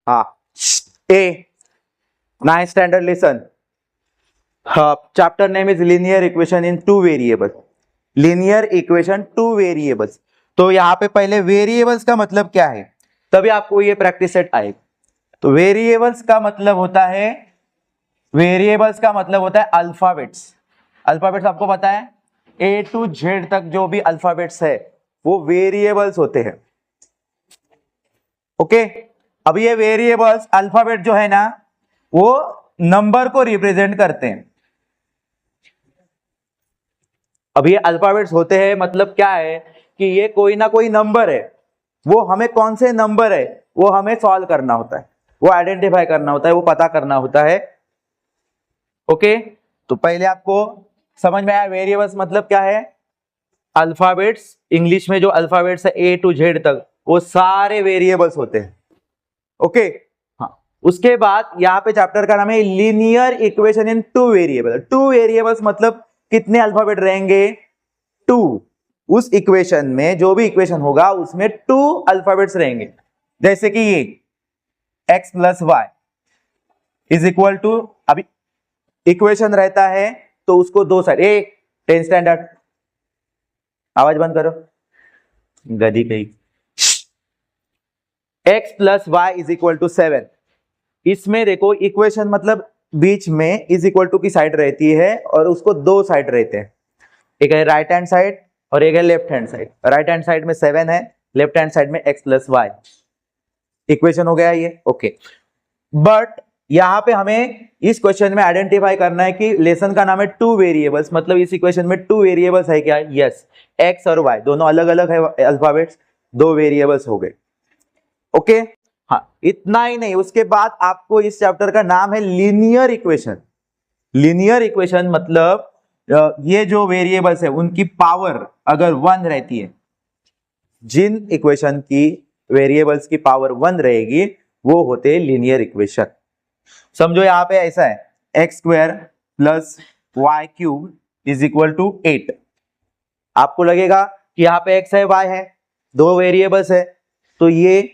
हाँ, A 9th standard lesson. Chapter name is linear equation in two variables. Linear equation two variables. तो यहाँ पे पहले variables का मतलब क्या है, तभी आपको ये प्रैक्टिस सेट आएगा. तो वेरिएबल्स का मतलब होता है, वेरिएबल्स का मतलब होता है अल्फाबेट्स. अल्फाबेट्स आपको पता है, A to Z तक जो भी अल्फाबेट्स है वो वेरिएबल्स होते हैं. ओके, अब ये वेरिएबल्स अल्फाबेट जो है ना वो नंबर को रिप्रेजेंट करते हैं. अब ये अल्फाबेट्स होते हैं मतलब क्या है कि ये कोई ना कोई नंबर है, वो हमें कौन से नंबर है वो हमें सॉल्व करना होता है, वो आइडेंटिफाई करना होता है, वो पता करना होता है. ओके, तो पहले आपको समझ में आया वेरिएबल्स मतलब क्या है. अल्फाबेट्स, इंग्लिश में जो अल्फाबेट्स है A to Z तक वो सारे वेरिएबल्स होते हैं. ओके, हाँ. उसके बाद यहाँ पे चैप्टर का नाम है linear equation in two variable. Two variables मतलब कितने अल्फाबेट रहेंगे, 2. उस इक्वेशन में जो भी इक्वेशन होगा उसमें 2 अल्फाबेट्स रहेंगे. जैसे कि ये x plus Y is equal to, अभी इक्वेशन रहता है तो उसको दो साइड, 10th स्टैंडर्ड, आवाज बंद करो गधी कहीं. x plus Y is equal to 7. इसमें देखो इक्वेशन मतलब बीच में इज इक्वल टू की साइड रहती है और उसको दो साइड रहते हैं, एक है राइट हैंड साइड और एक है left hand side. Right hand side में 7 है, लेफ्ट हैंड साइड में x प्लस वाई. इक्वेशन हो गया ये. ओके, बट यहां पे हमें इस क्वेश्चन में आइडेंटिफाई करना है कि लेसन का नाम है टू वेरिएबल्स, मतलब इस इक्वेशन में 2 वेरिएबल्स है क्या. यस, x और y दोनों अलग अलग है अल्फाबेट्स, 2 वेरिएबल्स हो गए. ओके, हाँ, इतना ही नहीं, उसके बाद आपको इस चैप्टर का नाम है लीनियर इक्वेशन. लीनियर इक्वेशन मतलब ये जो वेरिएबल्स है उनकी पावर अगर 1 रहती है, जिन इक्वेशन की वेरिएबल्स की पावर 1 रहेगी वो होते हैं लीनियर इक्वेशन. समझो यहाँ पे ऐसा है, X square plus Y cube is equal to 8. आपको लगेगा कि यहाँ पे x है y है, 2 वेरिएबल्स है, तो ये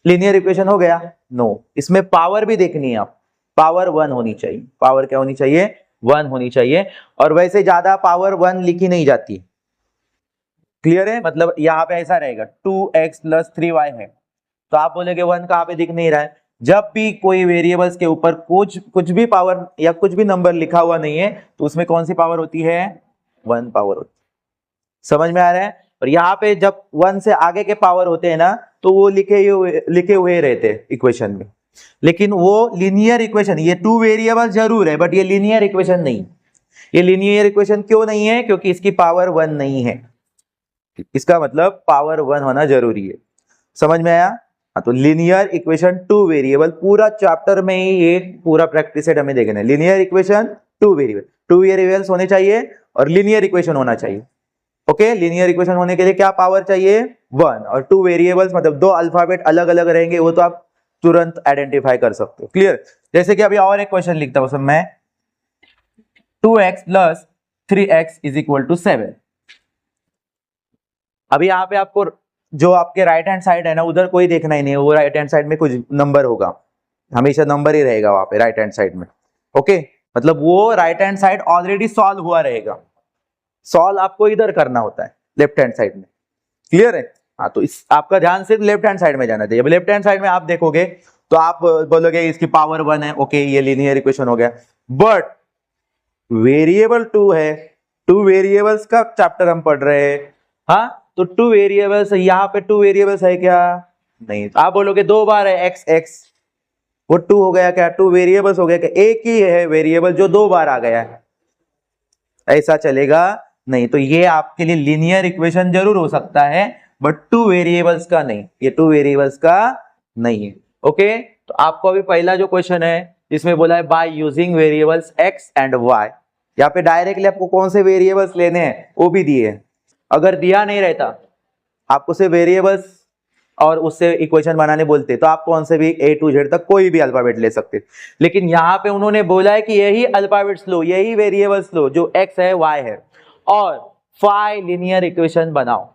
लीनियर इक्वेशन हो गया. नो, इसमें पावर भी देखनी है आप, पावर 1 होनी चाहिए. पावर क्या होनी चाहिए, 1 होनी चाहिए. और वैसे ज्यादा पावर 1 लिखी नहीं जाती. क्लियर है, मतलब यहाँ पे ऐसा रहेगा 2x प्लस 3y है, तो आप बोलेगे 1 कहाँ पे दिख नहीं रहा है. जब भी कोई वेरिएबल्स के ऊपर कुछ भी पावर या कुछ भी नंबर लिखा हुआ नहीं है तो उसमें कौन सी पावर होती है, 1 पावर होती है. समझ में आ रहा है. और यहाँ पे जब 1 से आगे के पावर होते हैं ना तो वो लिखे हुए रहते हैं इक्वेशन में. लेकिन वो लीनियर इक्वेशन, ये 2 वेरिएबल जरूर है बट ये लीनियर इक्वेशन नहीं. ये लीनियर इक्वेशन क्यों नहीं है, क्योंकि इसकी पावर 1 नहीं है. इसका मतलब पावर 1 होना जरूरी है. समझ में आया. हाँ, तो लीनियर इक्वेशन 2 वेरिएबल, पूरा चैप्टर में ही ये पूरा प्रैक्टिस सेट हमें देखना है. लीनियर इक्वेशन 2 वेरिएबल, 2 वेरिएबल्स होने चाहिए और लीनियर इक्वेशन होना चाहिए. ओके, लीनियर इक्वेशन होने के लिए क्या पावर चाहिए, 1. और 2 वेरिएबल्स मतलब 2 अल्फाबेट अलग अलग रहेंगे, वो तो आप तुरंत आइडेंटिफाई कर सकते हो. क्लियर. जैसे कि अभी और एक क्वेश्चन लिखता हूं मैं, 2x plus 3x is equal to 7. अभी यहाँ पे आपको जो आपके राइट हैंड साइड है ना उधर कोई देखना ही नहीं है, वो राइट हैंड साइड में कुछ नंबर होगा, हमेशा नंबर ही रहेगा वहां पे राइट हैंड साइड में. ओके, मतलब वो right hand side already solve हुआ रहेगा. सॉल्व आपको इधर करना होता है लेफ्ट हैंड साइड में. क्लियर है. हाँ, तो इस आपका ध्यान सिर्फ लेफ्ट हैंड साइड में जाना चाहिए. अब लेफ्ट हैंड साइड में आप देखोगे तो आप बोलोगे इसकी पावर 1 है. ओके, ये लीनियर इक्वेशन हो गया. बट वेरिएबल 2 है, 2 वेरिएबल्स का चैप्टर हम पढ़ रहे हैं. हाँ, तो 2 वेरिएबल्स, यहाँ पे 2 वेरिएबल्स है क्या, नहीं. आप बोलोगे 2 बार है एक्स एक्स, वो 2 हो गया क्या, 2 वेरिएबल्स हो गया क्या, एक ही है वेरिएबल जो 2 बार आ गया है, ऐसा चलेगा नहीं. तो ये आपके लिए लीनियर इक्वेशन जरूर हो सकता है बट 2 वेरिएबल्स का नहीं, ये 2 वेरिएबल्स का नहीं है. ओके, तो आपको अभी पहला जो क्वेश्चन है जिसमें बोला है by using variables x and y, यहाँ पे डायरेक्टली आपको कौन से वेरिएबल्स लेने हैं वो भी दिए हैं. अगर दिया नहीं रहता, आपको से वेरिएबल्स और उससे इक्वेशन बनाने बोलते तो आप कौन से भी A to Z तक कोई भी अल्फाबेट ले सकते. लेकिन यहाँ पे उन्होंने बोला है कि यही अल्फाबेट्स लो, यही वेरिएबल्स लो जो x है y है और 5 लीनियर इक्वेशन बनाओ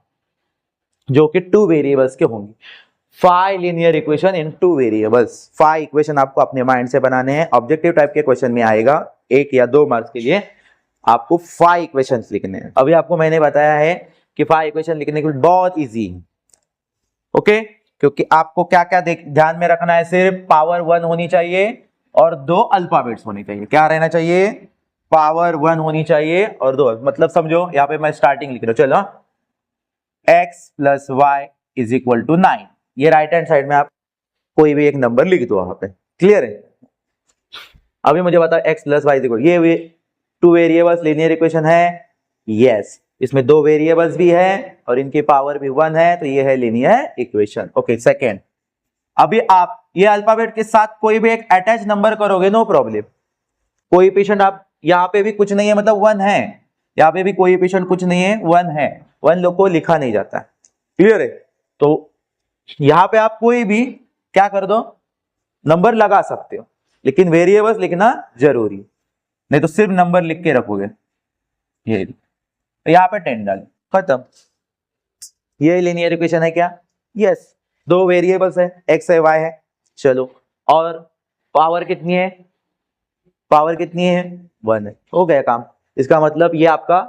जो कि 2 वेरिएबल्स के होंगे. 5 linear equation in 2 variables. 5 equation आपको अपने माइंड से बनाने हैं। ऑब्जेक्टिव टाइप के क्वेश्चन में आएगा 1 या 2 मार्क्स के लिए आपको 5 इक्वेशंस लिखने हैं। अभी आपको मैंने बताया है कि 5 इक्वेशन लिखने के लिए बहुत इजी है, ओके। क्योंकि आपको क्या क्या ध्यान में रखना है, सिर्फ पावर 1 होनी चाहिए और 2 अल्फाबेट्स होनी चाहिए। क्या रहना चाहिए? पावर 1 होनी चाहिए और 2, मतलब समझो यहाँ पे मैं स्टार्टिंग लिख रहा हूं, चलो x plus Y is equal to 9। ये राइट हैंड साइड में आप कोई भी एक नंबर लिख दो वहां पे, क्लियर है। अभी मुझे बताओ x plus Y is equal, ये 2 वेरिएबल्स लीनियर इक्वेशन है, यस। इसमें 2 वेरिएबल्स भी है और इनकी पावर भी 1 है, तो ये है लीनियर इक्वेशन, ओके। सेकेंड, अभी आप ये अल्फाबेट के साथ कोई भी एक अटैच नंबर करोगे, नो प्रॉब्लम। कोएफिशिएंट आप यहाँ पे भी कुछ नहीं है, मतलब 1 है, यहाँ पे भी कोएफिशिएंट कुछ नहीं है, 1 है। 1 लोग को लिखा नहीं जाता, क्लियर है। तो यहाँ पे आप कोई भी क्या कर दो, नंबर लगा सकते हो, लेकिन वेरिएबल्स लिखना जरूरी, नहीं तो सिर्फ नंबर लिख के रखोगे। ये तो यहाँ पे 10 डाल, खत्म। ये लीनियर इक्वेशन है क्या? यस। 2 वेरिएबल्स है, x है y है, चलो। और पावर कितनी है? पावर कितनी है? 1 है, हो गया काम। इसका मतलब ये आपका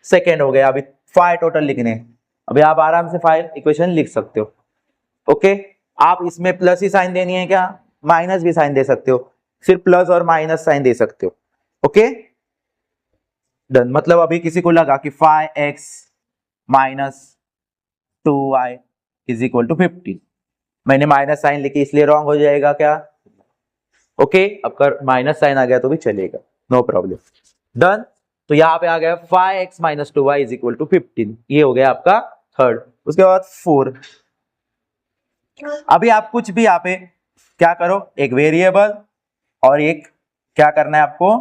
सेकेंड हो गया। अभी 5 टोटल लिखने हैं, अभी आप आराम से 5 इक्वेशन लिख सकते हो, ओके। आप इसमें प्लस ही साइन देनी है क्या? माइनस भी साइन दे सकते हो, सिर्फ प्लस और माइनस साइन दे सकते हो, ओके डन। मतलब अभी किसी को लगा कि 5x minus 2y is equal to 15, मैंने माइनस साइन लिखी इसलिए रॉन्ग हो जाएगा क्या? ओके, अगर माइनस साइन आ गया तो भी चलेगा, नो प्रॉब्लम, डन। तो यहाँ पे आ गया 5x minus 2y is equal to 15, ये हो गया आपका थर्ड। उसके बाद 4। अभी आप कुछ भी यहाँ पे क्या करो, एक वेरिएबल और एक क्या करना है आपको,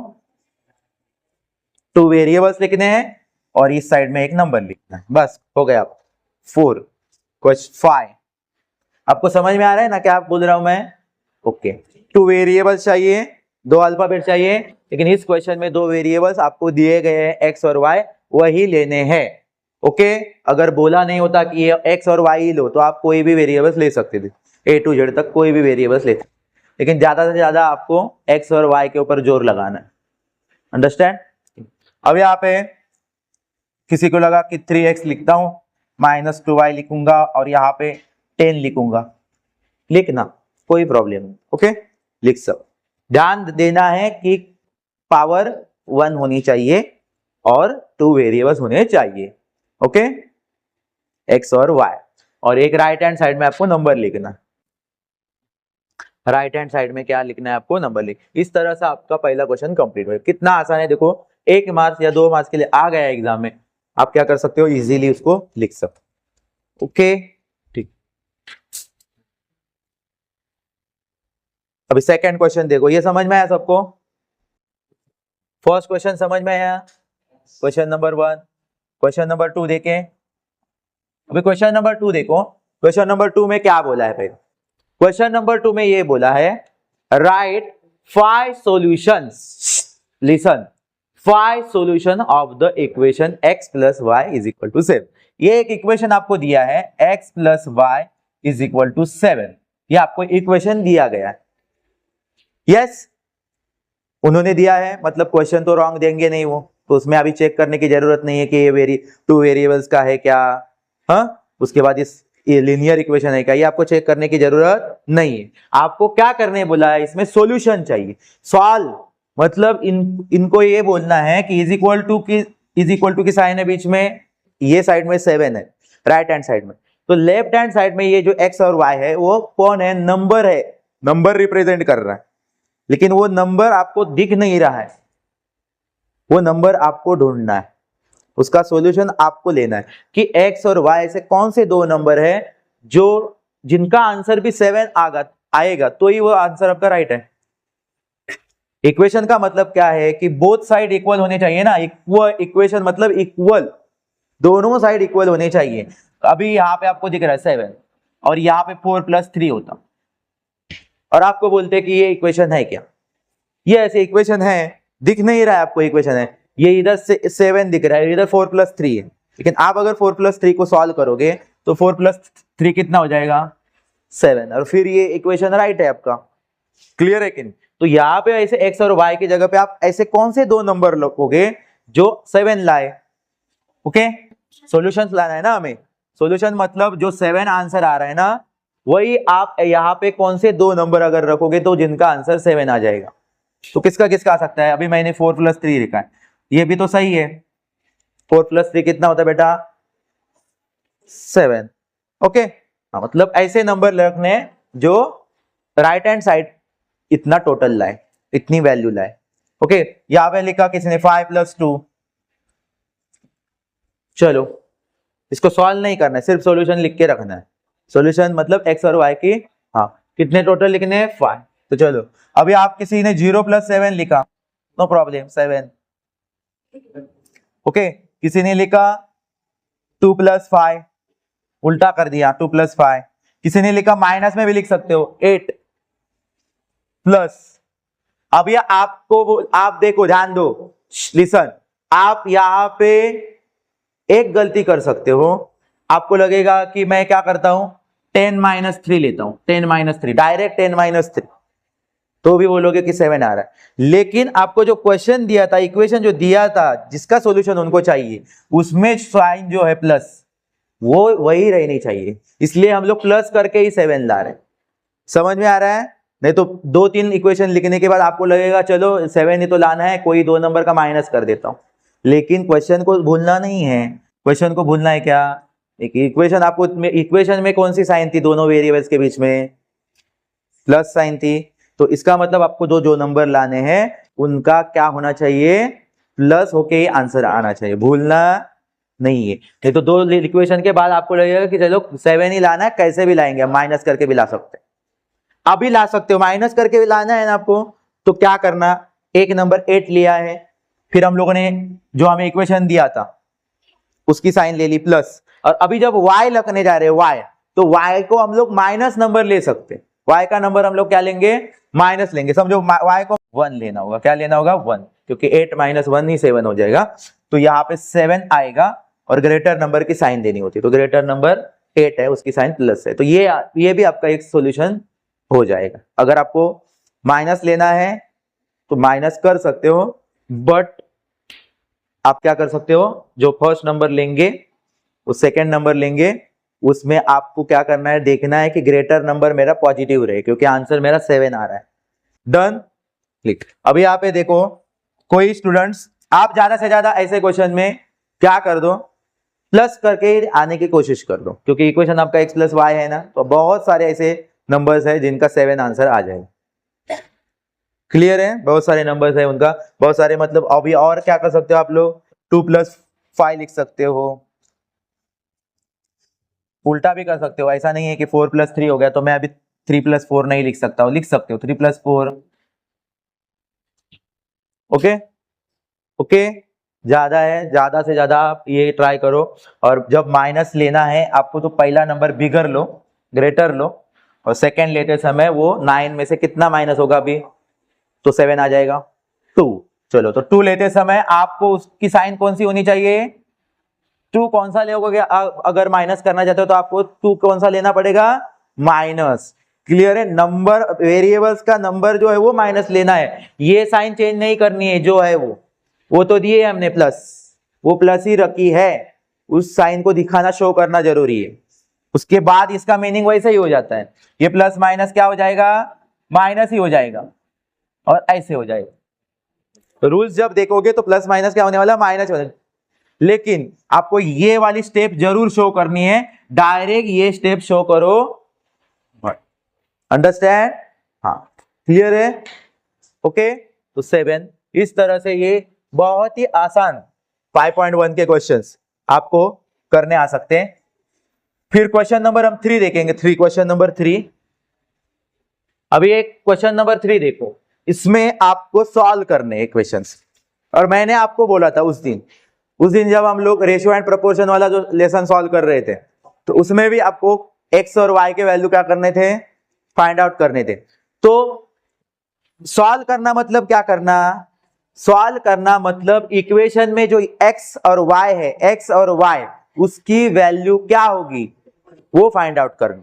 2 वेरिएबल्स लिखने हैं और इस साइड में एक नंबर लिखना है, बस हो गया। 4 क्वेश्चन 5 आपको समझ में आ रहा है ना क्या आप बोल रहा हूं मैं? ओके। 2 वेरिएबल्स चाहिए, 2 अल्फाबेट चाहिए, लेकिन इस क्वेश्चन में 2 वेरिएबल्स आपको दिए गए हैं x और y, वही लेने हैं, ओके। अगर बोला नहीं होता कि ये x और y ही लो तो आप कोई भी वेरिएबल्स ले सकते थे, a to z तक कोई भी वेरिएबल्स ले सकते, लेकिन ज्यादा से ज्यादा आपको x और y के ऊपर जोर लगाना है, अंडरस्टैंड। अब यहाँ पे किसी को लगा कि 3x लिखता हूं, माइनस 2y लिखूंगा और यहाँ पे 10 लिखूंगा, लिखना कोई प्रॉब्लम नहीं, ओके लिख सब। ध्यान देना है कि पावर 1 होनी चाहिए और 2 वेरिएबल्स होने चाहिए, ओके x और y। और एक राइट हैंड साइड में आपको नंबर लिखना, राइट हैंड साइड में क्या लिखना है आपको, नंबर लिख। इस तरह से आपका पहला क्वेश्चन कंप्लीट हो। कितना आसान है देखो, 1 मार्क्स या 2 मार्क्स के लिए आ गया एग्जाम में, आप क्या कर सकते हो, इजीली उसको लिख सकते हो, ओके ठीक। अभी सेकंड क्वेश्चन देखो, ये समझ में आया सबको? फर्स्ट क्वेश्चन समझ में आया, क्वेश्चन नंबर 1। क्वेश्चन नंबर 2 देखें। अभी क्वेश्चन नंबर 2 देखो, क्वेश्चन नंबर 2 में क्या बोला है पहले? क्वेश्चन नंबर 2 में ये बोला है right 5 solutions, listen, 5 solution of the equation x plus Y is equal to 7। ये एक इक्वेशन आपको दिया है x plus Y is equal to 7, ये आपको इक्वेशन दिया गया है, यस उन्होंने दिया है, मतलब क्वेश्चन तो रॉन्ग देंगे नहीं वो, तो उसमें अभी चेक करने की जरूरत नहीं है कि ये 2 वेरिएबल्स का है क्या, हाँ उसके बाद ये लीनियर इक्वेशन है क्या, ये आपको चेक करने की जरूरत नहीं है। आपको क्या करने बोला है, इसमें सॉल्यूशन चाहिए, सॉल्व, मतलब इनको ये बोलना है कि इज इक्वल टू की साइन है बीच में, ये साइड में 7 है राइट हैंड साइड में, तो लेफ्ट हैंड साइड में ये जो x और y है वो कौन है, नंबर है, नंबर रिप्रेजेंट कर रहा है, लेकिन वो नंबर आपको दिख नहीं रहा है, वो नंबर आपको ढूंढना है, उसका सॉल्यूशन आपको लेना है कि x और y से कौन से 2 नंबर है जो जिनका आंसर भी 7 आएगा तो ही वो आंसर आपका राइट है। इक्वेशन का मतलब क्या है कि बोथ साइड इक्वल होने चाहिए ना, इक्वेशन मतलब इक्वल, दोनों साइड इक्वल होने चाहिए। अभी यहाँ पे आपको दिख रहा है 7 और यहाँ पे 4 + 3 होता, और आपको बोलते कि ये इक्वेशन है क्या, ये ऐसे इक्वेशन है, दिख नहीं रहा है आपको इक्वेशन है, ये इधर से 7 दिख रहा है, इधर 4 + 3 है, लेकिन आप अगर 4 + 3 को सॉल्व करोगे तो 4 + 3 कितना हो जाएगा, 7 और फिर ये इक्वेशन राइट है आपका। क्लियर है कि नहीं? तो यहाँ पे ऐसे x और y की जगह पे आप ऐसे कौन से दो नंबर रखोगे जो 7 लाए। ओके, सॉल्यूशंस लाना है ना हमें। सॉल्यूशन मतलब जो 7 आंसर आ रहा है ना, वही आप यहाँ पे कौन से दो नंबर अगर रखोगे तो जिनका आंसर 7 आ जाएगा। तो किसका किसका आ सकता है? अभी मैंने 4 + 3 लिखा है, ये भी तो सही है। 4 + 3 कितना होता है बेटा? 7। ओके, मतलब ऐसे नंबर रखने जो राइट हैंड साइड इतना टोटल लाए, इतनी वैल्यू लाए। ओके, यहां पे लिखा किसने 5 + 2। चलो, इसको सॉल्व नहीं करना है, सिर्फ सॉल्यूशन लिख के रखना है। सॉल्यूशन मतलब x और y की, हाँ, कितने टोटल लिखने हैं? 5। तो चलो, अभी आप किसी ने 0 + 7 लिखा, नो प्रॉब्लम, 7। ओके, किसी ने लिखा 2 + 5, उल्टा कर दिया, 2 + 5। किसी ने लिखा माइनस में भी लिख सकते हो, 8 प्लस। अब ये आपको, आप देखो, ध्यान दो, लिसन, आप यहां पे एक गलती कर सकते हो। आपको लगेगा कि मैं क्या करता हूं, 10 - 3 लेता हूं, 10 - 3, डायरेक्ट 10 - 3, तो भी बोलोगे कि 7 आ रहा है। लेकिन आपको जो क्वेश्चन दिया था, इक्वेशन जो दिया था, जिसका सॉल्यूशन उनको चाहिए, उसमें साइन जो है प्लस, वो वही रहनी चाहिए, इसलिए हम लोग प्लस करके ही 7 ला रहे हैं। समझ में आ रहा है? नहीं तो 2-3 इक्वेशन लिखने के बाद आपको लगेगा चलो 7 ही तो लाना है, कोई 2 नंबर का माइनस कर देता हूं। लेकिन क्वेश्चन को भूलना नहीं है। क्वेश्चन को भूलना है क्या? एक इक्वेशन, आपको इक्वेशन में कौन सी साइन थी दोनों वेरिएबल्स के बीच में? प्लस साइन थी। तो इसका मतलब आपको जो नंबर लाने हैं उनका क्या होना चाहिए? प्लस होके ही आंसर आना चाहिए, भूलना नहीं है। नहीं तो 2 इक्वेशन के बाद आपको लगेगा कि चलो 7 ही लाना है, कैसे भी लाएंगे, हम माइनस करके भी ला सकते हैं, अभी ला सकते हो, माइनस करके भी लाना है ना आपको। तो क्या करना, एक नंबर 8 लिया है, फिर हम लोगों ने जो हमें इक्वेशन दिया था उसकी साइन ले ली प्लस, और अभी जब y लगने जा रहे हैं y, तो y को हम लोग माइनस नंबर ले सकते हैं। y का नंबर हम लोग क्या लेंगे? माइनस लेंगे। समझो, y को 1 लेना होगा। क्या लेना होगा? 1, क्योंकि 8 - 1 ही 7 हो जाएगा। तो यहाँ पे 7 आएगा और ग्रेटर नंबर की साइन देनी होती है, तो ग्रेटर नंबर 8 है, उसकी साइन प्लस है। तो ये भी आपका एक सोल्यूशन हो जाएगा। अगर आपको माइनस लेना है तो माइनस कर सकते हो, बट आप क्या कर सकते हो, जो फर्स्ट नंबर लेंगे, वो सेकंड नंबर लेंगे, उसमें आपको क्या करना है, देखना है कि ग्रेटर नंबर मेरा पॉजिटिव रहे, क्योंकि आंसर मेरा 7 आ रहा है। Done, click. अभी यहाँ पे देखो, कोई स्टूडेंट्स, आप ज्यादा से ज्यादा ऐसे क्वेश्चन में क्या कर दो, प्लस करके आने की कोशिश कर दो, क्योंकि इक्वेशन आपका x + y है ना, तो बहुत सारे ऐसे नंबर्स है जिनका 7 आंसर आ जाएगा। क्लियर है? बहुत सारे नंबर्स है उनका, बहुत सारे, मतलब अभी और क्या कर सकते हो आप लोग, 2 + 5 लिख सकते हो, उल्टा भी कर सकते हो। ऐसा नहीं है कि 4 + 3 हो गया तो मैं अभी 3 + 4 नहीं लिख सकता हूं, लिख सकते हो 3 + 4। ओके ओके, ज्यादा है, ज्यादा से ज्यादा आप ये ट्राई करो। और जब माइनस लेना है आपको, तो पहला नंबर बिगर लो, ग्रेटर लो, और सेकंड लेते समय वो 9 में से कितना माइनस होगा अभी, तो 7 आ जाएगा, 2। चलो, तो 2 लेते समय आपको उसकी साइन कौन सी होनी चाहिए? 2 कौन सा लोगे? अगर माइनस करना चाहते हो तो आपको 2 कौन सा लेना पड़ेगा? माइनस। क्लियर है? नंबर, वेरिएबल्स का नंबर जो है वो माइनस लेना है, ये साइन चेंज नहीं करनी है। जो है वो तो दिए हमने प्लस, वो प्लस ही रखी है, उस साइन को दिखाना, शो करना जरूरी है। उसके बाद इसका मीनिंग वैसे ही हो जाता है, ये प्लस माइनस क्या हो जाएगा? माइनस ही हो जाएगा, और ऐसे हो जाएगा। रूल्स जब देखोगे तो प्लस माइनस क्या होने वाला? माइनस होने। लेकिन आपको ये वाली स्टेप जरूर शो करनी है, डायरेक्ट ये स्टेप शो करो। अंडरस्टैंड? हाँ, क्लियर है? ओके, तो 7 इस तरह से, ये बहुत ही आसान 5.1 के क्वेश्चंस आपको करने आ सकते हैं। फिर क्वेश्चन नंबर हम 3 देखेंगे, क्वेश्चन नंबर 3। अभी एक क्वेश्चन नंबर 3 देखो, इसमें आपको सॉल्व करने हैं क्वेश्चंस। और मैंने आपको बोला था उस दिन जब हम लोग रेशियो एंड प्रोपोर्शन वाला जो लेसन सॉल्व कर रहे थे, तो उसमें भी आपको x और y के वैल्यू क्या करने थे? फाइंड आउट करने थे। तो सॉल्व करना मतलब क्या करना? सॉल्व करना मतलब इक्वेशन में जो x और y है, x और y, उसकी वैल्यू क्या होगी वो फाइंड आउट करनी।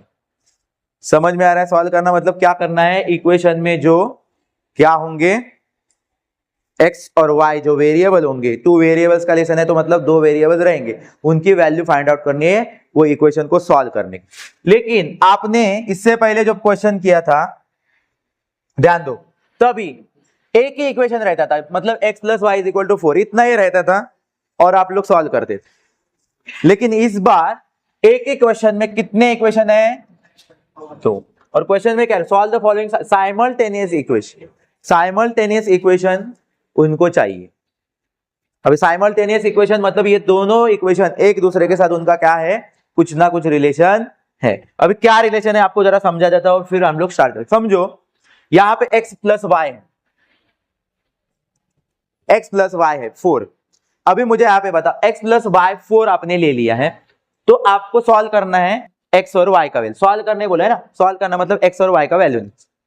समझ में आ रहा है? सॉल्व करना मतलब क्या करना है, इक्वेशन में जो क्या होंगे x और y जो वेरिएबल होंगे, टू वेरिएबल्स का लेसन है तो मतलब दो वेरिएबल्स रहेंगे, उनकी वैल्यू फाइंड आउट करनी है, वो इक्वेशन को सॉल्व करने। लेकिन आपने इससे पहले जो क्वेश्चन किया था, ध्यान दो, तभी एक ही इक्वेशन रहता था, मतलब x plus Y is equal to 4 इतना ही रहता था और आप लोग सॉल्व करते थे। लेकिन इस बार एक ही क्वेश्चन में कितने इक्वेशन है? दो। और क्वेश्चन में क्या है? Solve the following simultaneous equation. Simultaneous equation उनको चाहिए। अभी साइमल्टेनियस इक्वेशन मतलब ये दोनों इक्वेशन एक दूसरे के साथ उनका क्या है, कुछ ना कुछ रिलेशन है। अभी क्या रिलेशन है आपको जरा समझा जाता है और फिर हम लोग स्टार्ट करें। समझो, यहां पे x प्लस वाई है, x प्लस वाई है 4। अभी मुझे यहां पे बता, x प्लस वाई 4 आपने ले लिया है, तो आपको सॉल्व करना है x और y का वैल्यू। सॉल्व करने बोला है ना, सॉल्व करना मतलब x और y का वैल्यू।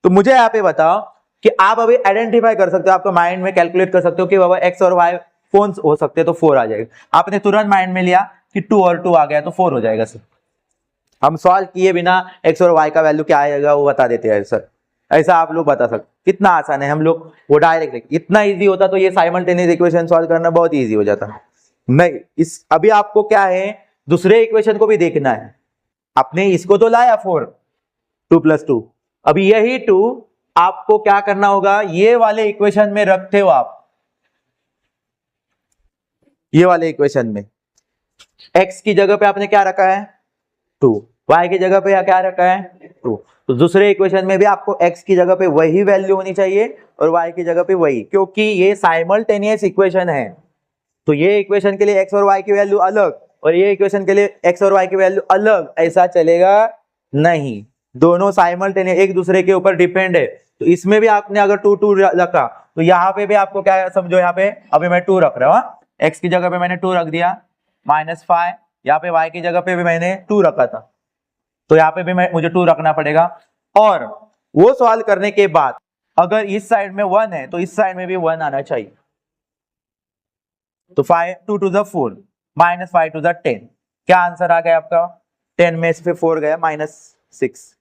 तो मुझे यहां पे बताओ कि आप अभी आइडेंटिफाई कर सकते हो, आपका माइंड में कैलकुलेट कर सकते हो कि बाबा x और y कौन हो सकते हैं, तो 4 आ जाएगा। आपने तुरंत माइंड में लिया कि 2 और 2 आ गया तो 4 हो जाएगा सर। हम सॉल्व किए बिना x और y का वैल्यू क्या आएगा वो बता देते हैं सर, ऐसा आप लोग बता सकते। कितना आसान है, हम लोग वो डायरेक्ट, इतना इजी होता तो ये साइमल्टेनियस इक्वेशन सॉल्व करना बहुत इजी हो जाता। नहीं, इस अभी आपको क्या है, दूसरे इक्वेशन को भी देखना है। आपने इसको तो लाया 4, 2 प्लस 2, अभी यही 2 आपको क्या करना होगा, ये वाले इक्वेशन में रखते हो आप, ये वाले इक्वेशन में x की जगह पे आपने क्या रखा है 2, y की जगह पे क्या रखा है 2। तो दूसरे इक्वेशन में भी आपको x की जगह पे वही वैल्यू होनी चाहिए और y की जगह पे वही, क्योंकि ये साइमल्टेनियस इक्वेशन है। तो ये इक्वेशन के लिए x और y की वैल्यू अलग और ये इक्वेशन के लिए x और y की वैल्यू अलग, ऐसा चलेगा नहीं। दोनों साइमल्टेनियस एक दूसरे के ऊपर डिपेंड है। तो इसमें भी आपने अगर 2 2 रखा तो यहाँ पे भी आपको क्या समझो, यहाँ पे अभी मैं 2 रख रहा हूँ, x की जगह पे मैंने 2 रख दिया -5, यहाँ पे y की जगह पे भी मैंने 2 रखा था, तो यहाँ पे भी मुझे 2 रखना पड़ेगा। और वो सॉल्व करने के बाद अगर इस साइड में 1 है तो इस साइड में भी 1 आना चाहिए। तो 5 2 to the 4 -5 to the 10, क्या आंसर आ गया आपका? 10 में से 4 गया -6,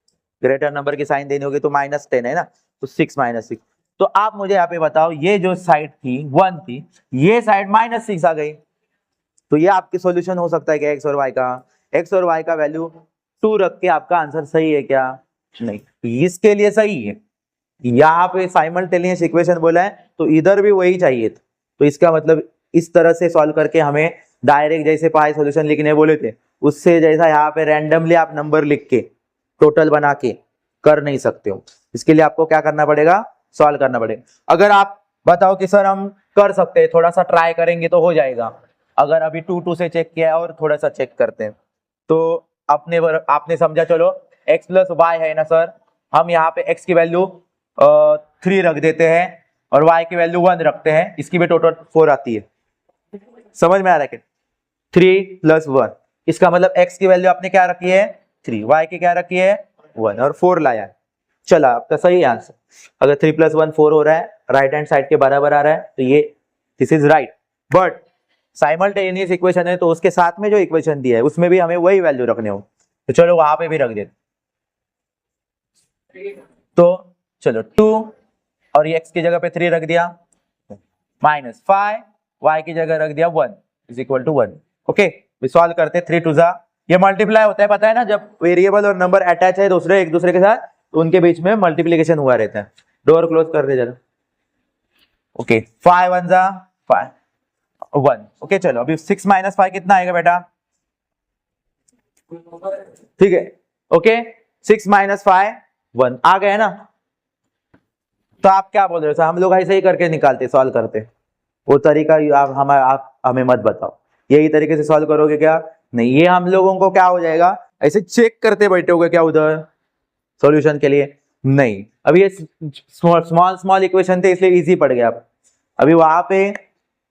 ग्रेटर नंबर की साइन देनी होगी तो -10 है ना, तो 6 -6। तो आप मुझे यहाँ पे बताओ, ये जो साइड थी 1 थी, ये साइड -6 आ गई, तो ये आपकी सॉल्यूशन हो सकता है कि x और y का वैल्यू 2 रख के आपका आंसर सही है क्या? नहीं, इसके लिए सही है। यहाँ पे साइमल्टेनियस इक्वेशन बोला है तो इधर भी वही चाहिए था, तो इसका मतलब इस तरह से सॉल्व करके हमें डायरेक्ट जैसे पाई सॉल्यूशन लिखने बोले थे उससे जैसा यहाँ पे रैंडमली आप नंबर लिख के टोटल बना के कर नहीं सकते हो। इसके लिए आपको क्या करना पड़ेगा, सॉल्व करना पड़ेगा। अगर आप बताओ कि सर हम कर सकते हैं, थोड़ा सा ट्राई करेंगे तो हो जाएगा, अगर अभी 2 2 से चेक किया है और थोड़ा सा चेक करते हैं तो आपने समझा, चलो x प्लस वाई है ना सर, हम यहाँ पे x की वैल्यू 3 रख देते हैं और y की वैल्यू 1 रखते हैं, इसकी भी टोटल 4 आती है। समझ में आ रहा है कि 3 + 1, इसका मतलब x की वैल्यू आपने क्या रखी है 3, y की क्या रखी है 1 और 4 लाया। चला, आपका सही आंसर। अगर 3 + 1 4 हो रहा है, राइट हैंड साइड के बराबर आ रहा है, तो ये this is right. But simultaneous equation है तो उसके साथ में जो इक्वेशन दिया है उसमें भी हमें वही वैल्यू रखने हो, तो चलो वहां पे भी रख देते। तो चलो 2 और x की जगह पे 3 रख दिया, -5 y की जगह रख दिया 1 = 1। ओके, सॉल्व करते 3 2 जा, ये मल्टीप्लाई होता है, पता है ना, जब वेरिएबल और नंबर अटैच है दूसरे एक दूसरे के साथ तो उनके बीच में मल्टीप्लिकेशन हुआ रहता है। डोर क्लोज कर दे जरा। ओके, 5 1 जा 5 1। ओके, चलो अभी 6 - 5 कितना आएगा बेटा? ठीक है, ओके 6 - 5 1 आ गया ना। तो आप क्या बोल रहे हो, हम लोग ऐसे ही करके निकालते सॉल्व करते, वो तरीका आप हमें मत बताओ, यही तरीके से सॉल्व करोगे क्या? नहीं, ये हम लोगों को क्या हो जाएगा, ऐसे चेक करते बैठे होगे क्या उधर सॉल्यूशन के लिए? नहीं, अभी ये स्मॉल इक्वेशन थे इसलिए इजी पड़ गया। अभी वहां पे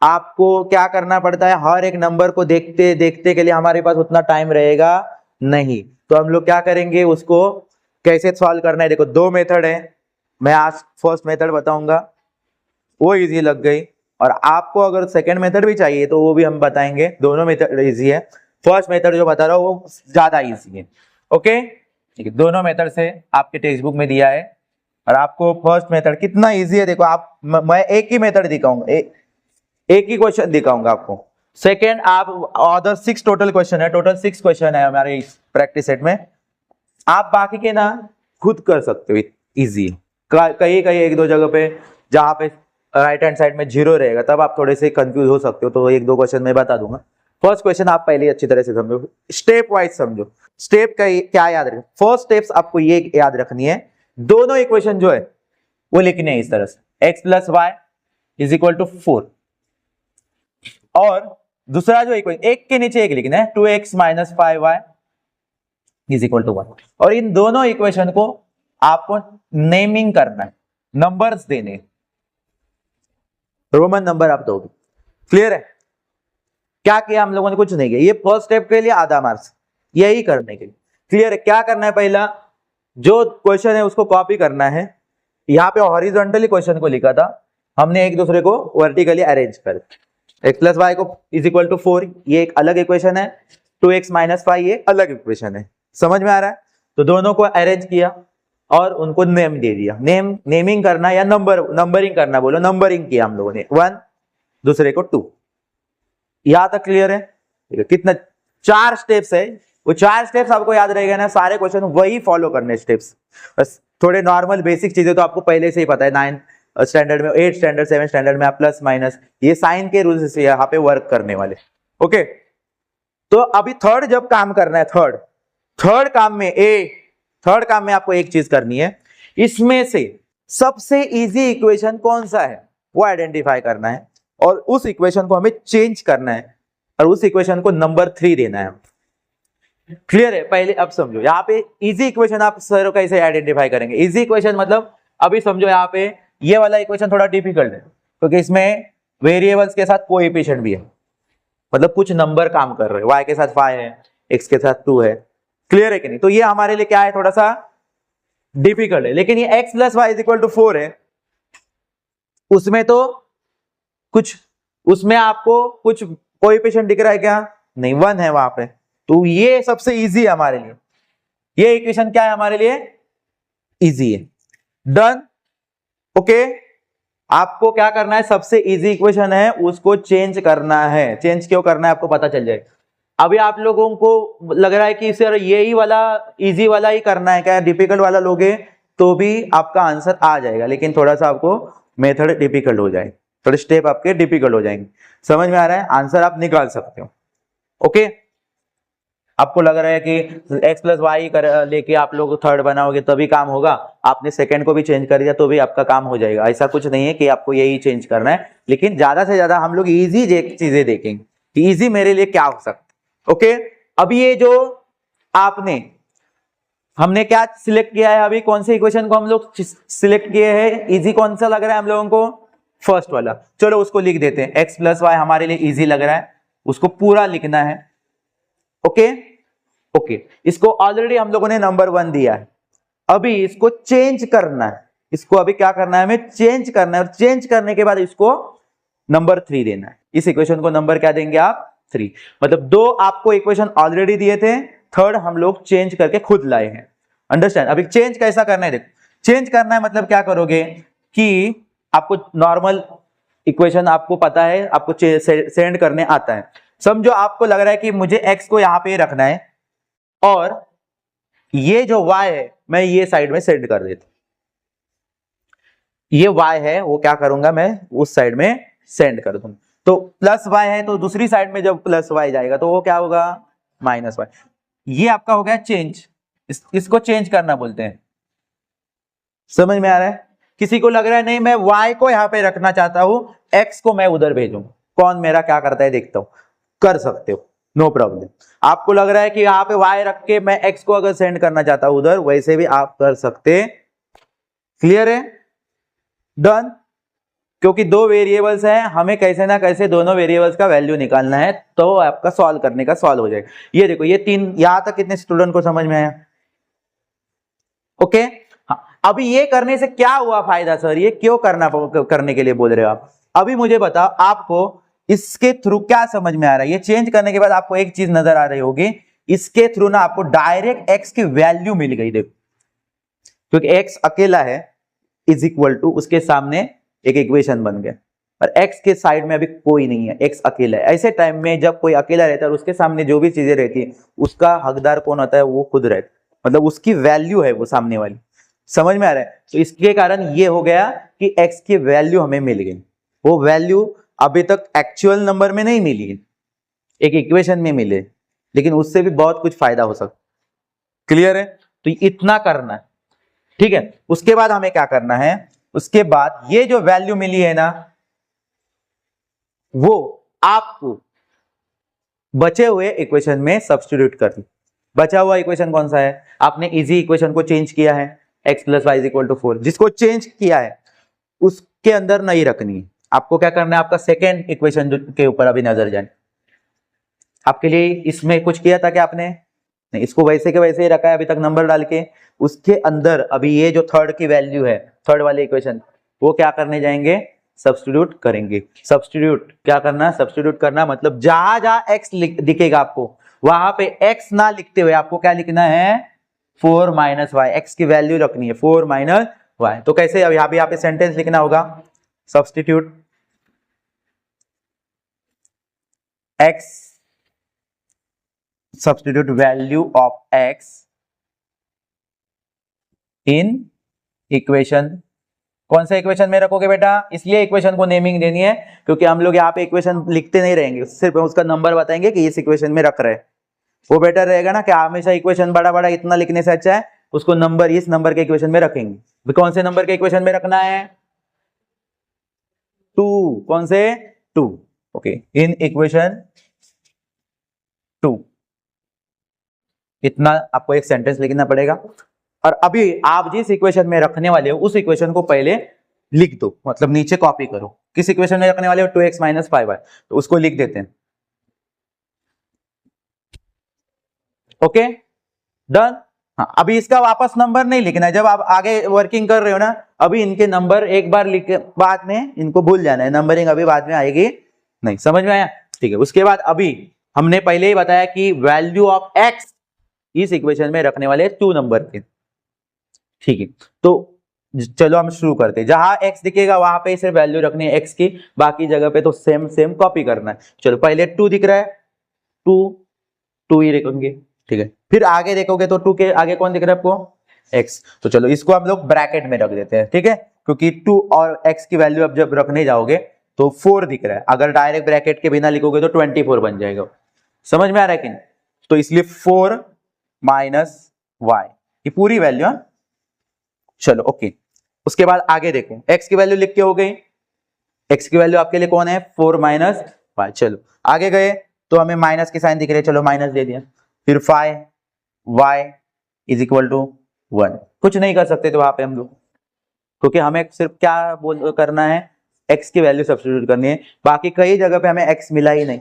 आपको क्या करना पड़ता है, हर एक नंबर को देखते देखते के लिए हमारे पास उतना टाइम रहेगा नहीं, तो हम लोग क्या करेंगे, उसको कैसे सॉल्व करना है। देखो 2 मेथड है, मैं आज फर्स्ट मेथड बताऊंगा, वो इजी लग गई, और आपको अगर सेकंड मेथड भी चाहिए तो वो भी हम बताएंगे। दोनों मेथड इजी है, फर्स्ट मेथड जो बता रहा हूँ वो ज्यादा इजी है। ओके, ठीक है, दोनों मेथड से आपके टेक्स्ट बुक में दिया है। और आपको फर्स्ट मेथड कितना इजी है देखो, आप मैं एक ही मेथड दिखाऊंगा, एक ही क्वेश्चन दिखाऊंगा आपको। सेकेंड, आप अदर 6 टोटल क्वेश्चन है, टोटल 6 क्वेश्चन है हमारे इस प्रैक्टिस सेट में। आप बाकी के ना खुद कर सकते हो इजी। कहीं कहीं एक दो जगह पे जहां पे राइट हैंड साइड में 0 रहेगा तब आप थोड़े से कंफ्यूज हो सकते हो, तो एक दो क्वेश्चन मैं बता दूंगा। फर्स्ट क्वेश्चन आप पहले अच्छी तरह से समझो, स्टेप वाइज समझो। स्टेप का क्या याद रखें, फर्स्ट स्टेप्स आपको ये याद रखनी है, दोनों इक्वेशन जो है वो लिखने हैं इस तरह से, x plus Y is equal to 4, और दूसरा जो इक्वेशन एक के नीचे एक लिखना है, 2x minus 5y is equal to 1। और इन दोनों इक्वेशन को आपको नेमिंग करना है, नंबर्स देने, रोमन नंबर आप दोगे। क्लियर है? क्या किया हम लोगों ने? कुछ नहीं किया। ये फर्स्ट स्टेप के लिए आधा मार्क्स, यही करने के लिए। क्लियर है? क्या करना है, पहला जो क्वेश्चन है उसको कॉपी करना है। यहाँ पे हॉरिजॉन्टली क्वेश्चन को लिखा था हमने, एक दूसरे को वर्टिकली अरेंज कर, x प्लस वाई को इज इक्वल टू 4 ये एक अलग इक्वेशन है, 2x माइनस 5 ये अलग इक्वेशन है। समझ में आ रहा है? तो दोनों को अरेंज किया और उनको नेम दे दिया। नेमिंग करना या नंबरिंग करना बोलो, नंबरिंग किया हम लोगों ने, 1 दूसरे को 2। यहां तक क्लियर है? ठीक है, कितना 4 स्टेप्स है, वो 4 स्टेप्स आपको याद रहेगा ना, सारे क्वेश्चन वही फॉलो करने स्टेप्स। बस थोड़े नॉर्मल बेसिक चीजें तो आपको पहले से ही पता है, 9 स्टैंडर्ड में, 8 स्टैंडर्ड 7 स्टैंडर्ड में आप प्लस माइनस ये साइन के रूल्स से यहाँ पे वर्क करने वाले। ओके, तो अभी थर्ड जब काम करना है, थर्ड काम में आपको एक चीज करनी है, इसमें से सबसे इजी इक्वेशन कौन सा है वो आइडेंटिफाई करना है, और उस इक्वेशन को हमें चेंज करना है, और उस इक्वेशन को नंबर 3 देना है। क्लियर है? पहले अब समझो, यहाँ पे इजी इक्वेशन आप सर कैसे आइडेंटिफाई करेंगे। इजी इक्वेशन मतलब अभी समझो यहाँ पे ये वाला इक्वेशन थोड़ा डिफिकल्ट है क्योंकि इसमें वेरिएबल्स के साथ कोएफिशिएंट भी है, मतलब कुछ नंबर काम कर रहे हैं, y के साथ 5 है, x के साथ 2 है। क्लियर है कि नहीं? तो ये हमारे लिए क्या है, थोड़ा सा डिफिकल्ट है। लेकिन ये x plus Y is equal to 4 है, उसमें तो कुछ, उसमें आपको कुछ कोएफिशिएंट दिख रहा है क्या? नहीं, 1 है वहां पे। तो ये सबसे इजी है हमारे लिए, ये इक्वेशन क्या है हमारे लिए? इजी है। डन? ओके, आपको क्या करना है, सबसे इजी इक्वेशन है उसको चेंज करना है। चेंज क्यों करना है आपको पता चल जाएगा। अभी आप लोगों को लग रहा है कि सर यही वाला इजी वाला ही करना है क्या, डिफिकल्ट वाला लोगे तो भी आपका आंसर आ जाएगा, लेकिन थोड़ा सा आपको मेथड डिफिकल्ट हो जाएगा, थोड़े स्टेप आपके डिफिकल्ट हो जाएंगे। समझ में आ रहा है? आंसर आप निकाल सकते हो। ओके, आपको लग रहा है कि x प्लस वाई लेके आप लोग थर्ड बनाओगे तभी काम होगा, आपने सेकंड को भी चेंज कर दिया तो भी आपका काम हो जाएगा। ऐसा कुछ नहीं है कि आपको यही चेंज करना है, लेकिन ज्यादा से ज्यादा हम लोग इजी चीजें देखेंगे कि इजी मेरे लिए क्या हो सकता है। ओके, अभी ये जो हमने क्या सिलेक्ट किया है, अभी कौन से इक्वेशन को हम लोग सिलेक्ट किए हैं, इजी कौन सा लग रहा है हम लोगों को? फर्स्ट वाला। चलो उसको लिख देते हैं, x प्लस वाई हमारे लिए इजी लग रहा है, उसको पूरा लिखना है। ओके, इसको ऑलरेडी हम लोगों ने नंबर 1 दिया है, अभी इसको चेंज करना है। इसको अभी क्या करना है, हमें चेंज करना है, और चेंज करने के बाद इसको नंबर 3 देना है। इस इक्वेशन को नंबर क्या देंगे आप? 3। मतलब 2 आपको इक्वेशन ऑलरेडी दिए थे, थर्ड हम लोग चेंज करके खुद लाए हैं। अंडरस्टैंड? अभी चेंज कैसा करना है, देखो चेंज करना है मतलब क्या करोगे कि आपको नॉर्मल इक्वेशन आपको पता है, आपको सेंड करने आता है। समझो आपको लग रहा है कि मुझे x को यहां पे रखना है और ये जो y है मैं ये साइड में सेंड कर देता हूं, ये y है वो क्या करूंगा मैं उस साइड में सेंड कर दूंगा। तो प्लस y है तो दूसरी साइड में जब प्लस y जाएगा तो वो क्या होगा? Minus y। ये आपका हो गया चेंज, इसको चेंज करना बोलते हैं। समझ में आ रहा है? किसी को लग रहा है नहीं मैं y को यहां पे रखना चाहता हूं, x को मैं उधर भेजूं, कौन मेरा क्या करता है देखता हूं, कर सकते हो, नो प्रॉब्लम। आपको लग रहा है कि यहाँ पे y रख के मैं x को अगर सेंड करना चाहता हूं उधर, वैसे भी आप कर सकते। क्लियर है? डन? क्योंकि 2 वेरिएबल्स हैं, हमें कैसे ना कैसे दोनों वेरिएबल्स का वैल्यू निकालना है, तो आपका सॉल्व करने का सॉल्व हो जाएगा। ये देखो ये 3, यहां तक कितने स्टूडेंट को समझ में आया? ओके, हाँ। अभी ये करने से क्या हुआ फायदा सर, ये क्यों करने के लिए बोल रहे हो आप? अभी मुझे बताओ आपको इसके थ्रू क्या समझ में आ रहा है? ये चेंज करने के बाद आपको एक चीज नजर आ रही होगी इसके थ्रू ना आपको डायरेक्ट x की वैल्यू मिल गई, देखो क्योंकि x अकेला है इज इक्वल टू उसके सामने एक इक्वेशन बन गया, और x के साइड में अभी कोई नहीं है, x अकेला है। ऐसे टाइम में जब कोई अकेला रहता है और उसके सामने जो भी चीजें रहती है उसका हकदार कौन होता है, वो खुद रहता है, मतलब उसकी वैल्यू है वो सामने वाली। समझ में आ रहा है? तो इसके कारण ये हो गया कि x की वैल्यू हमें मिल गई। वो वैल्यू अभी तक एक्चुअल नंबर में नहीं मिली, एक इक्वेशन में मिले, लेकिन उससे भी बहुत कुछ फायदा हो सकता। क्लियर है? तो इतना करना है, ठीक है। उसके बाद हमें क्या करना है, उसके बाद ये जो वैल्यू मिली है ना, वो आपको बचे हुए इक्वेशन में सब्स्टिट्यूट कर दी। बचा हुआ इक्वेशन कौन सा है? आपने इजी इक्वेशन को चेंज किया है, x + y = 4, जिसको चेंज किया है उसके अंदर नहीं रखनी है। आपको क्या करना है, आपका सेकेंड इक्वेशन के ऊपर अभी नजर जाए। आपके लिए इसमें कुछ किया था क्या आपने? नहीं, इसको वैसे के वैसे ही रखा है अभी तक नंबर डाल के। उसके अंदर अभी ये जो थर्ड की वैल्यू है, थर्ड वाले इक्वेशन, वो क्या करने जाएंगे, सब्स्टिट्यूट करेंगे। सब्स्टिट्यूट क्या करना, सब्स्टिट्यूट करना मतलब जहां जहां x दिखेगा आपको वहां पे x ना लिखते हुए आपको क्या लिखना है, 4 - y, x की वैल्यू रखनी है 4 - y। तो कैसे, अब यहाँ पे सेंटेंस लिखना होगा, substitute x, substitute value of x in equation. कौन सा इक्वेशन में रखोगे बेटा? इसलिए इक्वेशन को नेमिंग देनी है क्योंकि हम लोग यहाँ पे इक्वेशन लिखते नहीं रहेंगे, सिर्फ उसका नंबर बताएंगे कि इस इक्वेशन में रख रहे हैं। वो बेटर रहेगा ना कि हमेशा इक्वेशन बड़ा बड़ा इतना लिखने से अच्छा है उसको नंबर, इस नंबर के इक्वेशन में रखेंगे। कौन से नंबर के इक्वेशन में रखना है? 2। कौन से? 2। Okay, in equation 2। इतना आपको एक सेंटेंस लिखना पड़ेगा। और अभी आप जिस इक्वेशन में रखने वाले हो उस इक्वेशन को पहले लिख दो, मतलब नीचे कॉपी करो। किस इक्वेशन में रखने वाले हो? 2x - 5y, तो उसको लिख देते हैं। Okay, done. हाँ, अभी इसका वापस नंबर नहीं लिखना है, जब आप आगे वर्किंग कर रहे हो ना, अभी इनके नंबर एक बार लिख के बाद में इनको भूल जाना है, नंबरिंग अभी बाद में आएगी नहीं। समझ में आया? ठीक है। उसके बाद अभी हमने पहले ही बताया कि वैल्यू ऑफ x इस इक्वेशन में रखने वाले 2 नंबर के, ठीक है। तो चलो हम शुरू करते हैं। जहां x दिखेगा वहां पे सिर्फ वैल्यू रखनी है x की, बाकी जगह पे तो सेम सेम कॉपी करना है। चलो, पहले 2 दिख रहा है, 2 ही रखेंगे, ठीक है। फिर आगे देखोगे तो 2 के आगे कौन दिख रहा है आपको? x। तो चलो इसको हम लोग ब्रैकेट में रख देते हैं, ठीक है, क्योंकि 2 और x की वैल्यू अब जब रखने जाओगे तो 4 दिख रहा है, अगर डायरेक्ट ब्रैकेट के बिना लिखोगे तो 24 बन जाएगा। समझ में आ रहा है कि नहीं? तो इसलिए 4 - y, ये पूरी वैल्यू। चलो ओके, उसके बाद आगे देखो, x की वैल्यू लिख के हो गई। x की वैल्यू आपके लिए कौन है? 4 - y। चलो आगे गए तो हमें माइनस के साइन दिख रहे, चलो माइनस दे दिया। फिर 5y = 1। कुछ नहीं कर सकते थे वहां पे हम लोग, क्योंकि हमें सिर्फ क्या करना है, x की वैल्यू सब्स्टिट्यूट करनी है। बाकी कई जगह पे हमें x मिला ही नहीं,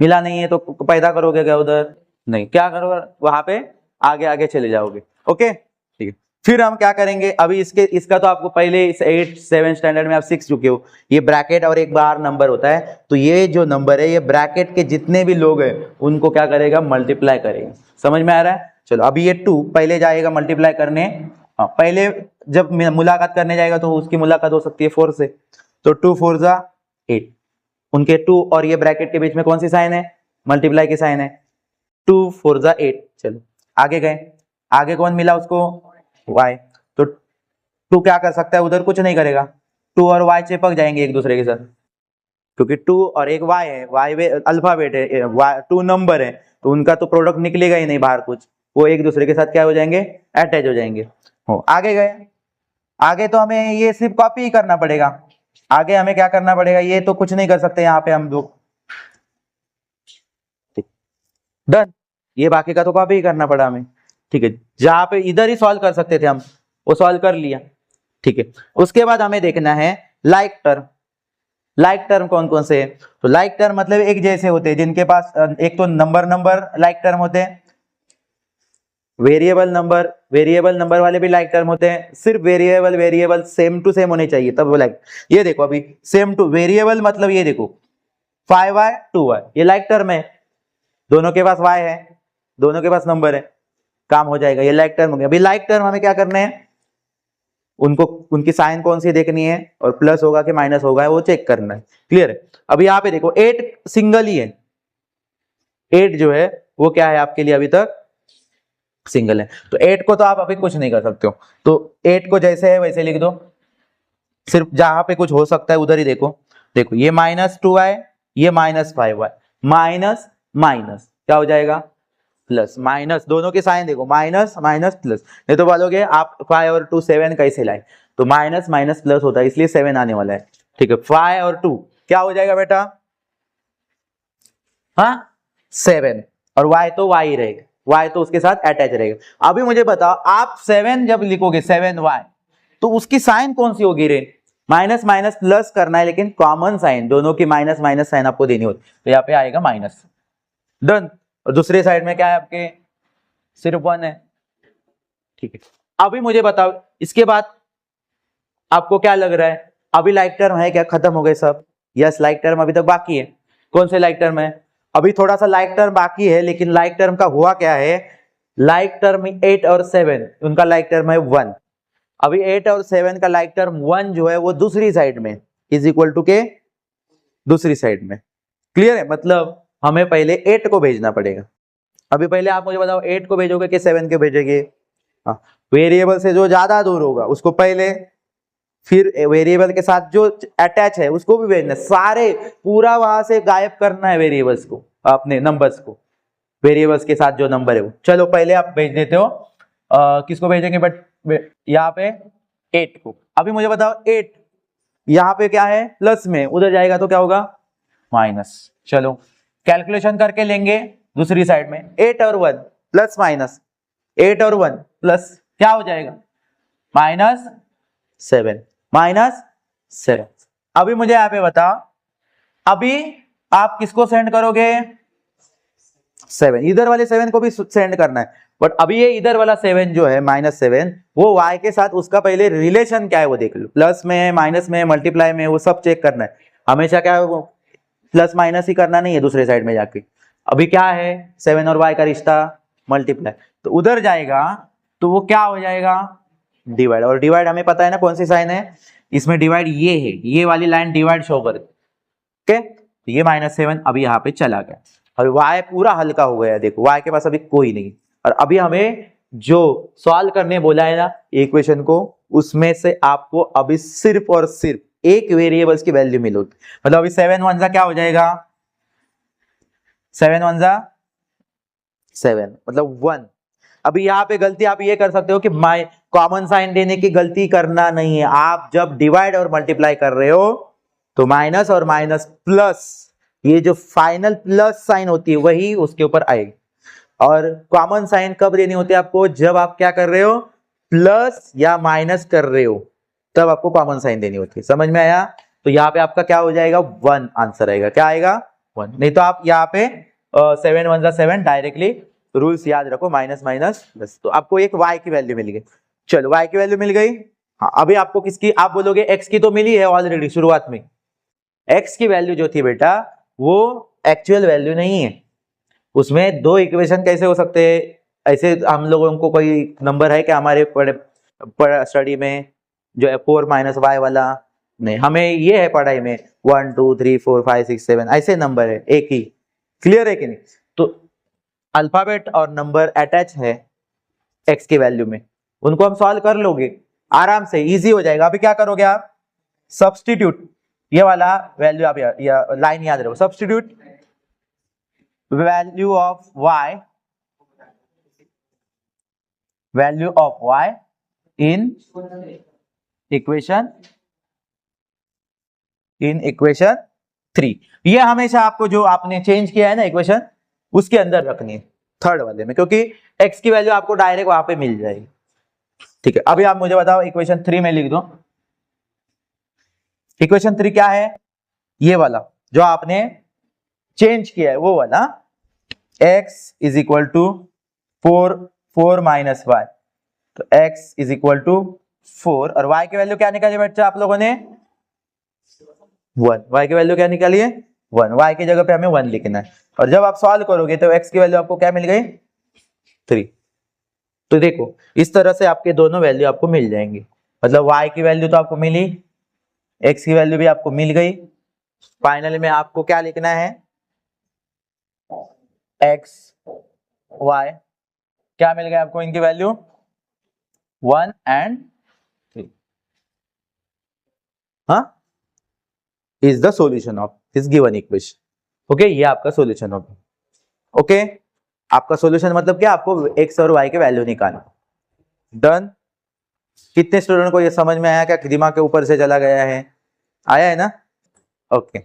मिला नहीं है तो पैदा करोगे क्या उधर? नहीं, क्या करोगे वहां पे, आगे आगे चले जाओगे। ओके, ठीक है। फिर हम क्या करेंगे, अभी इसका तो आपको पहले इस 8 7 स्टैंडर्ड में आप सीख चुके हो, ये ब्रैकेट और एक बार नंबर होता है। तो ये जो नंबर है ये ब्रैकेट के जितने भी लोग हैं उनको क्या करेगा, मल्टीप्लाई करेगा। समझ में आ रहा है? चलो, अभी ये 2 पहले जाएगा मल्टीप्लाई करने। हाँ, पहले जब मुलाकात करने जाएगा तो उसकी मुलाकात हो सकती है 4 से, तो 2 4 = 8। उनके 2 और ये ब्रैकेट के बीच में कौन सी साइन है? मल्टीप्लाई की साइन है। 2 4 = 8। चलो आगे गए, आगे कौन मिला उसको? y। तो 2 क्या कर सकता है, उधर कुछ नहीं करेगा, 2 और y चिपक जाएंगे एक दूसरे के साथ, क्योंकि 2 और एक y है, y अल्फाबेट है, 2 नंबर है, तो उनका तो प्रोडक्ट निकलेगा ही नहीं बाहर कुछ, वो एक दूसरे के साथ क्या हो जाएंगे, अटैच हो जाएंगे। हो आगे गए, आगे तो हमें ये सिर्फ कॉपी ही करना पड़ेगा। आगे हमें क्या करना पड़ेगा, ये तो कुछ नहीं कर सकते यहाँ पे हम लोग, डन। ये बाकी का तो कॉपी ही करना पड़ा हमें, ठीक है। जहां पे इधर ही सॉल्व कर सकते थे हम, वो सॉल्व कर लिया, ठीक है। उसके बाद हमें देखना है लाइक टर्म। लाइक टर्म कौन कौन से है? तो लाइक टर्म मतलब एक जैसे होते हैं, जिनके पास एक तो नंबर लाइक टर्म होते हैं, वेरिएबल नंबर वाले भी लाइक टर्म होते हैं। सिर्फ वेरिएबल सेम टू सेम होने चाहिए तब वो लाइक। ये देखो अभी सेम टू वेरिएबल मतलब ये देखो 5y 2y, ये लाइक टर्म है। दोनों के पास y है, दोनों के पास नंबर है, काम हो जाएगा। ये लाइक टर्म हो गया। अभी लाइक टर्म हमें क्या करने हैं, उनको उनकी साइन कौन सी देखनी है और प्लस होगा कि माइनस होगा वो चेक करना है। क्लियर है। अभी यहाँ पे देखो 8 सिंगल ही है, 8 जो है वो क्या है आपके लिए अभी तक सिंगल है, तो 8 को तो आप अभी कुछ नहीं कर सकते हो, तो 8 को जैसे है वैसे लिख दो। सिर्फ जहां पे कुछ हो सकता है उधर ही देखो। देखो ये -2y, ये -5y, माइनस माइनस क्या हो जाएगा प्लस, माइनस दोनों के साइन देखो, माइनस माइनस प्लस। नहीं तो बोलोगे आप 5 और 2 7 कैसे लाए, तो माइनस माइनस प्लस होता है इसलिए 7 आने वाला है। ठीक है, 5 और 2 क्या हो जाएगा बेटा, हाँ 7, और y तो y रहेगा, y तो उसके साथ अटैच रहेगा। अभी मुझे बताओ आप 7 जब लिखोगे 7y तो उसकी साइन कौन सी होगी रे, माइनस माइनस प्लस करना है, लेकिन कॉमन साइन दोनों की माइनस माइनस साइन आपको देनी होती, तो यहाँ पे आएगा माइनस, डन। और दूसरे साइड में क्या है आपके, सिर्फ 1 है। ठीक है, अभी मुझे बताओ इसके बाद आपको क्या लग रहा है, अभी लाइक टर्म है क्या, खत्म हो गए सब? यस, लाइक टर्म अभी तक बाकी है। कौन से लाइक टर्म है, अभी थोड़ा सा लाइक टर्म बाकी है, लेकिन लाइक टर्म का हुआ क्या है, लाइक टर्म 8 और 7 उनका लाइक टर्म है 1। अभी 8 और 7 का लाइक टर्म 1 जो है वो दूसरी साइड में इज इक्वल टू के दूसरी साइड में। क्लियर है, मतलब हमें पहले 8 को भेजना पड़ेगा। अभी पहले आप मुझे बताओ 8 को भेजोगे कि 7 को भेजोगे? हाँ, वेरिएबल से जो ज्यादा दूर होगा उसको पहले, फिर वेरिएबल के साथ जो अटैच है उसको भी भेजना, सारे पूरा वहां से गायब करना है वेरिएबल्स को, अपने नंबर्स को, वेरिएबल्स के साथ जो नंबर है वो। चलो पहले आप भेज देते हो, किसको भेजेंगे, बट यहाँ पे 8 को। अभी मुझे बताओ 8 यहाँ पे क्या है प्लस में, उधर जाएगा तो क्या होगा माइनस। चलो कैलकुलेशन करके लेंगे दूसरी साइड में, 8 और 1 प्लस माइनस, 8 और 1 प्लस क्या हो जाएगा -7, -7। अभी मुझे यहाँ पे बताओ, अभी आप किसको सेंड करोगे 7, इधर वाले 7 को भी सेंड करना है, बट अभी ये इधर वाला 7 जो है -7 वो y के साथ उसका पहले रिलेशन क्या है वो देख लो, प्लस में है माइनस में है मल्टीप्लाई में, वो सब चेक करना है। हमेशा क्या है वो प्लस माइनस ही करना नहीं है दूसरे साइड में जाके। अभी क्या है 7 और y का रिश्ता मल्टीप्लाई, तो उधर जाएगा तो वो क्या हो जाएगा डिवाइड, और डिवाइड हमें पता है ना कौन सी साइन है, इसमें डिवाइड ये है, ये वाली लाइन डिवाइड शो कर, ओके। तो ये -7 अभी यहाँ पे चला गया, और y पूरा हल्का हो गया। देखो y के पास अभी कोई नहीं, और अभी हमें जो सॉल्व करने बोला है ना इक्वेशन को, उसमें से आपको अभी सिर्फ और सिर्फ एक वेरिएबल्स की वैल्यू मिलेगी। मतलब अभी 7 1 जा क्या हो जाएगा, 7 1 जा 7 मतलब 1। अभी यहाँ पे गलती आप ये कर सकते हो कि कॉमन साइन देने की गलती करना नहीं है। आप जब डिवाइड और मल्टीप्लाई कर रहे हो तो माइनस और माइनस प्लस, ये जो फाइनल प्लस साइन होती है वही उसके ऊपर आएगी। और कॉमन साइन कब देनी होती है आपको, जब आप क्या कर रहे हो प्लस या माइनस कर रहे हो, तब आपको कॉमन साइन देनी होती है। समझ में आया? तो यहाँ पे आपका क्या हो जाएगा 1 आंसर आएगा। क्या आएगा 1, नहीं तो आप यहाँ पे 7 1 जा 7 डायरेक्टली रूल्स याद रखो, माइनस माइनस प्लस, तो आपको एक y की वैल्यू मिल गई। चलो y की वैल्यू मिल गई। हाँ, अभी आपको किसकी, आप बोलोगे x की तो मिली है ऑलरेडी शुरुआत में। x की वैल्यू जो थी बेटा वो एक्चुअल वैल्यू नहीं है, उसमें दो इक्वेशन कैसे हो सकते हैं। ऐसे हम लोगों को कोई नंबर है क्या हमारे स्टडी में जो है 4 - y वाला, नहीं, हमें ये है पढ़ाई में 1 2 3 4 5 6 7 ऐसे नंबर है एक ही। क्लियर है कि नहीं? तो अल्फाबेट और नंबर अटैच है x की वैल्यू में, उनको हम सॉल्व कर लोगे आराम से, इजी हो जाएगा। अभी क्या करोगे आप, सब्स्टिट्यूट, ये वाला वैल्यू आप या लाइन याद रखो, substitute value of y in equation 3। ये हमेशा आपको जो आपने चेंज किया है ना इक्वेशन, उसके अंदर रखनी है थर्ड वाले में, क्योंकि x की वैल्यू आपको डायरेक्ट वहां पे मिल जाएगी। ठीक है, अभी आप मुझे बताओ इक्वेशन 3 में लिख दो। इक्वेशन 3 क्या है, ये वाला जो आपने चेंज किया है वो वाला, x is equal to 4 minus y, तो x इज इक्वल टू 4, और y की वैल्यू क्या निकाली बच्चा आप लोगों ने 1। y की वैल्यू क्या निकाली है 1, y की जगह पे हमें 1 लिखना है। और जब आप सॉल्व करोगे तो x की वैल्यू आपको क्या मिल गई, 3। तो देखो इस तरह से आपके दोनों वैल्यू आपको मिल जाएंगी, मतलब y की वैल्यू तो आपको मिली, x की वैल्यू भी आपको मिल गई। फाइनली में आपको क्या लिखना है, x y क्या मिल गया आपको, इनकी वैल्यू 1 एंड 3। हाँ, is the solution of this given equation. Okay, ये आपका सॉल्यूशन होगा। ओके, आपका सॉल्यूशन मतलब क्या, आपको x और y के वैल्यू निकालना। डन। कितने स्टूडेंट को ये समझ में आया, क्या दिमाग के ऊपर से चला गया है, आया है ना? ओके।